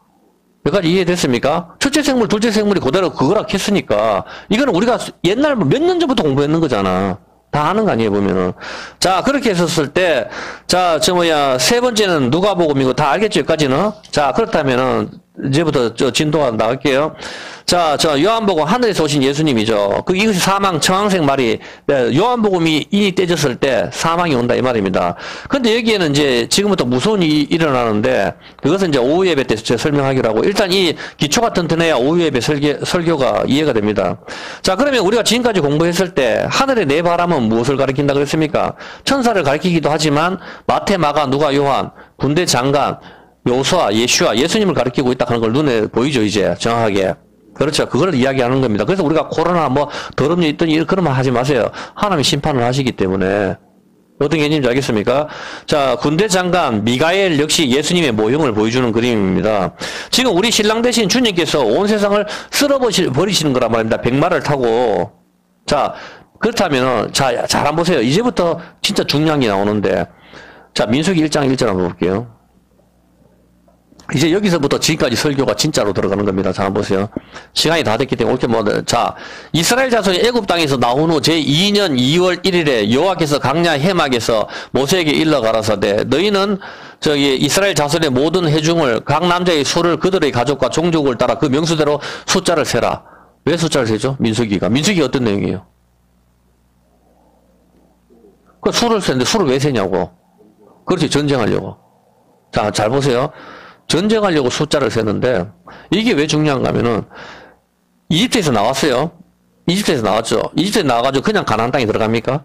여기까지 이해됐습니까? 첫째 생물, 둘째 생물이 그대로 그거라 했으니까, 이거는 우리가 옛날 몇 년 전부터 공부했는 거잖아. 다 아는 거 아니에요, 보면은. 자, 그렇게 했었을 때, 세 번째는 누가복음이고, 다 알겠죠, 여기까지는? 자, 그렇다면은, 이제부터 진도가 나갈게요. 자, 요한복음 하늘에서 오신 예수님이죠. 이것이 사망, 청황색 말이, 요한복음이 인이 떼졌을 때 사망이 온다, 이 말입니다. 근데 여기에는 이제 지금부터 무서운 일이 일어나는데, 그것은 이제 오후 예배 때 제가 설명하기로 하고, 일단 이 기초가 튼튼해야 오후 예배 설교가 이해가 됩니다. 자, 그러면 우리가 지금까지 공부했을 때, 하늘의 네 바람은 무엇을 가리킨다 그랬습니까? 천사를 가리키기도 하지만, 마태, 마가, 누가, 요한, 군대 장관, 요수아, 예수님을 가리키고 있다 하는 걸 눈에 보이죠, 이제, 정확하게. 그렇죠. 그걸 이야기하는 겁니다. 그래서 우리가 코로나 더러운 일 있더니 그런 말 하지 마세요. 하나님이 심판을 하시기 때문에. 어떤 개념인지 알겠습니까? 자, 군대 장관 미가엘 역시 예수님의 모형을 보여주는 그림입니다. 지금 우리 신랑 대신 주님께서 온 세상을 쓸어버리시는 거란 말입니다. 백마를 타고. 자, 그렇다면, 잘 한번 보세요. 이제부터 진짜 중요한 게 나오는데. 자, 민수기 1장 1절 한번 볼게요. 이제 여기서부터 지금까지 설교가 진짜로 들어가는 겁니다. 자, 한번 보세요. 시간이 다 됐기 때문에 이스라엘 자손이 애굽 땅에서 나온 후 제2년 2월 1일에 여호와께서 강야 해막에서 모세에게 일러 가라사대 너희는 이스라엘 자손의 모든 회중을 각 남자의 수를 그들의 가족과 종족을 따라 그 명수대로 숫자를 세라. 왜 숫자를 세죠? 민수기가 어떤 내용이에요? 그 수를 세는데 수를 왜 세냐고. 그렇지, 전쟁하려고. 자, 잘 보세요. 전쟁하려고 숫자를 세는데, 이게 왜 중요한가 하면은, 이집트에서 나왔어요. 이집트에서 나왔죠. 이집트에서 나와가지고 그냥 가나안 땅에 들어갑니까?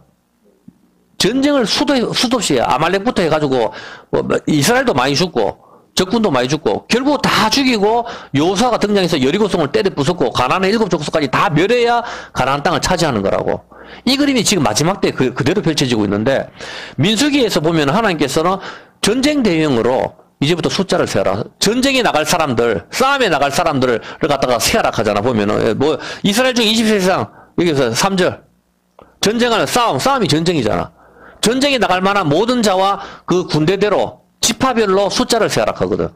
전쟁을 수도 없이 아말렉부터 해가지고, 이스라엘도 많이 죽고, 적군도 많이 죽고, 결국 다 죽이고, 여호수아가 등장해서 여리고성을 때려 부쉈고, 가나안의 7족속까지 다 멸해야 가나안 땅을 차지하는 거라고. 이 그림이 지금 마지막 때 그대로 펼쳐지고 있는데, 민수기에서 보면 하나님께서는 전쟁 대응으로 이제부터 숫자를 세어라. 전쟁에 나갈 사람들, 싸움에 나갈 사람들을 갖다가 세어라 하잖아, 보면은. 뭐, 이스라엘 중 20세상, 여기서 3절. 전쟁하는 싸움이 전쟁이잖아. 전쟁에 나갈 만한 모든 자와 그 군대대로 지파별로 숫자를 세어라 하거든.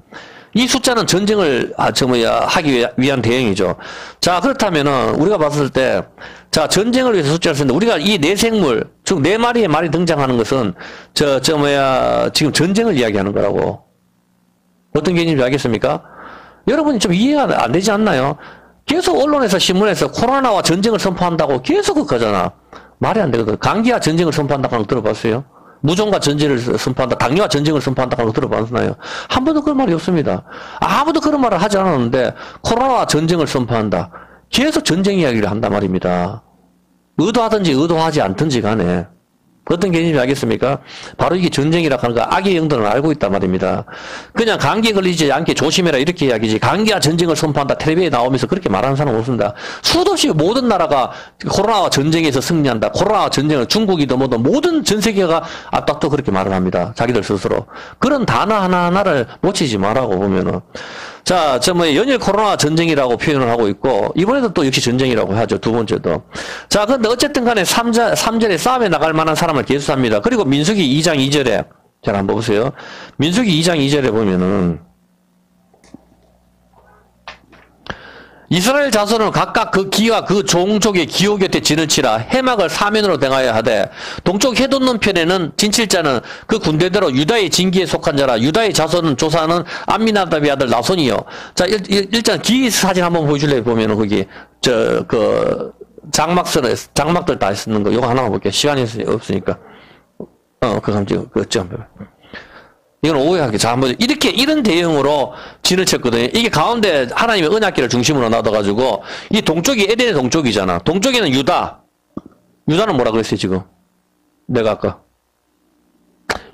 이 숫자는 전쟁을 하기 위한 대응이죠. 자, 그렇다면은 우리가 봤을 때, 자, 전쟁을 위해서 숫자를 쓰는데 우리가 이 네 생물, 즉 네 마리의 말이 등장하는 것은 지금 전쟁을 이야기하는 거라고. 어떤 개념인지 알겠습니까? 여러분이 좀 이해가 안 되지 않나요? 계속 언론에서 신문에서 코로나와 전쟁을 선포한다고 계속 그거잖아. 말이 안 되거든. 감기와 전쟁을 선포한다고 하는 거 들어봤어요? 무좀과 전쟁을 선포한다, 당뇨와 전쟁을 선포한다 하는 거 들어봤나요? 한 번도 그런 말이 없습니다. 아무도 그런 말을 하지 않았는데 코로나와 전쟁을 선포한다. 계속 전쟁 이야기를 한단 말입니다. 의도하든지 의도하지 않든지 간에. 어떤 개념인지 알겠습니까? 바로 이게 전쟁이라 하는 거 악의 영들은 알고 있단 말입니다. 그냥 감기에 걸리지 않게 조심해라 이렇게 이야기지. 감기와 전쟁을 선포한다 텔레비에 나오면서 그렇게 말하는 사람은 없습니다. 수도 없이 모든 나라가 코로나와 전쟁에서 승리한다. 코로나와 전쟁은 중국이든 뭐든 모든 전 세계가 앞닥도 그렇게 말을 합니다. 자기들 스스로. 그런 단어 하나하나를 놓치지 말라고 보면은. 자, 연일 코로나 전쟁이라고 표현을 하고 있고, 이번에도 또 역시 전쟁이라고 하죠. 두 번째도. 자, 근데 어쨌든 간에 3절에 싸움에 나갈 만한 사람을 계수합니다. 그리고 민수기 2장 2절에, 잘 한번 보세요. 민수기 2장 2절에 보면은, 이스라엘 자손은 각각 그 기와 그 종족의 기호 곁에 진을 치라. 해막을 사면으로 등하여 하되 동쪽 해돋는 편에는 진칠자는 그 군대대로 유다의 진기에 속한 자라. 유다의 자손은 조사는 암미나답의 아들 나손이요. 자, 일단 기 사진 한번 보여줄래요? 보면은 거기 장막들 다 쓰는 거 요거 하나만 볼게요. 시간이 없으니까. 이건 오해하기. 자, 한번 이런 대형으로 진을 쳤거든요. 이게 가운데 하나님의 언약궤를 중심으로 놔둬가지고 이 동쪽이 에덴의 동쪽이잖아. 동쪽에는 유다. 유다는 뭐라 그랬어요 지금? 내가 아까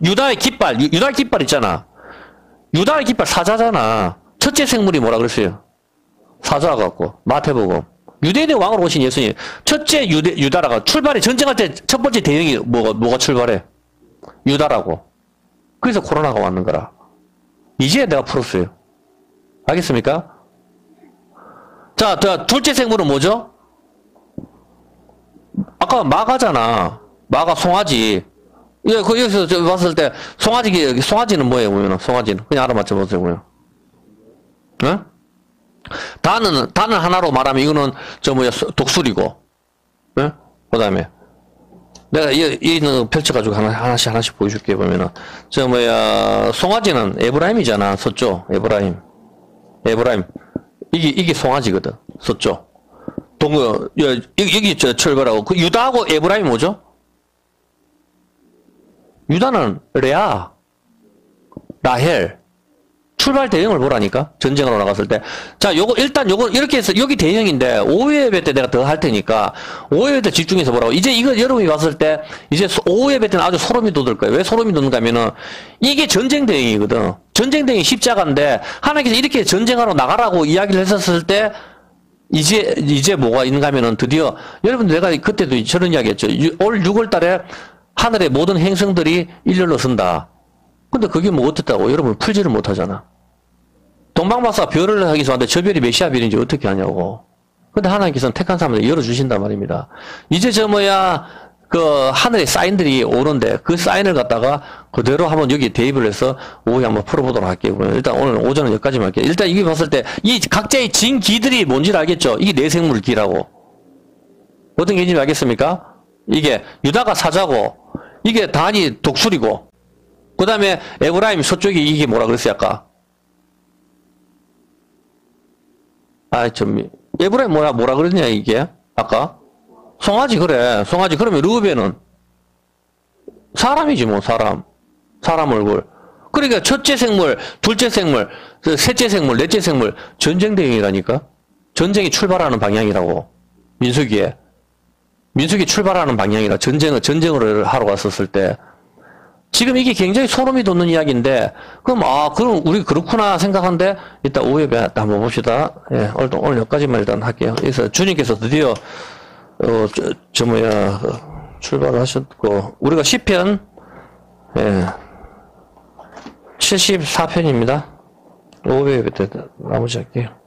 유다의 깃발 있잖아. 유다의 깃발 사자잖아. 첫째 생물이 뭐라 그랬어요? 사자 같고 마태복음. 유대인의 왕으로 오신 예수님. 첫째 유다라가 출발해. 전쟁할 때 첫 번째 대형이 뭐가 출발해? 유다라고. 그래서 코로나가 왔는 거라. 이제 내가 풀었어요. 알겠습니까? 자, 둘째 생물은 뭐죠? 아까 마가잖아. 마가 송아지. 여기서 봤을 때, 송아지는 뭐예요, 보면? 송아지는. 그냥 알아맞혀 보세요, 보면. 응? 단은 하나로 말하면 이거는, 독수리고. 응? 그 다음에. 내가 이는 펼쳐가지고 하나씩 보여줄게, 보면은. 송아지는 에브라임이잖아, 서쪽. 에브라임. 이게 송아지거든, 서쪽. 여기 출발하고. 그 유다하고 에브라임 뭐죠? 유다는 레아, 라헬. 출발 대형을 보라니까? 전쟁으로 나갔을 때. 자, 요거 이렇게 해서, 여기 대형인데, 5예배 때 내가 더 할 테니까, 5예배 때 집중해서 보라고. 이제 이거 여러분이 봤을 때, 이제 5예배 때는 아주 소름이 돋을 거예요. 왜 소름이 돋는가 하면은, 이게 전쟁 대형이거든. 전쟁 대형이 십자가인데, 하나님께서 이렇게 전쟁하러 나가라고 이야기를 했었을 때, 이제 뭐가 있는가 하면은 드디어, 여러분들 내가 그때도 저런 이야기 했죠. 올 6월 달에 하늘의 모든 행성들이 일렬로 선다. 근데 그게 뭐 어떻다고? 여러분 풀지를 못하잖아. 동방박사 별을 하기 위해서 저 별이 메시아 별인지 어떻게 하냐고. 근데 하나님께서는 택한 사람들 열어주신단 말입니다. 이제 하늘의 사인들이 오는데 그 사인을 갖다가 그대로 한번 여기 대입을 해서 오후에 한번 풀어보도록 할게요. 일단 오늘 오전은 여기까지만 할게요. 일단 이게 봤을 때 이 각자의 진기들이 뭔지를 알겠죠? 이게 내생물기라고. 어떤 개념인지 알겠습니까? 이게 유다가 사자고 이게 단이 독수리고 그 다음에 에브라임 서쪽이 이게 뭐라 그랬어요 아까? 에브라임 뭐라 그랬냐 이게 아까? 송아지 그래. 송아지 그러면 르우벤은 사람이지 뭐 사람 얼굴. 그러니까 첫째 생물, 둘째 생물, 셋째 생물, 넷째 생물 전쟁 대응이라니까. 전쟁이 출발하는 방향이라고. 민수기 출발하는 방향이라 전쟁을 하러 갔었을 때 지금 이게 굉장히 소름이 돋는 이야기인데 그럼 우리 그렇구나 생각하는데 이따 오후에 한번 봅시다. 예, 오늘 여기까지만 일단 할게요. 그래서 주님께서 드디어 출발하셨고, 우리가 시편, 74편입니다. 500회 나머지 할게요.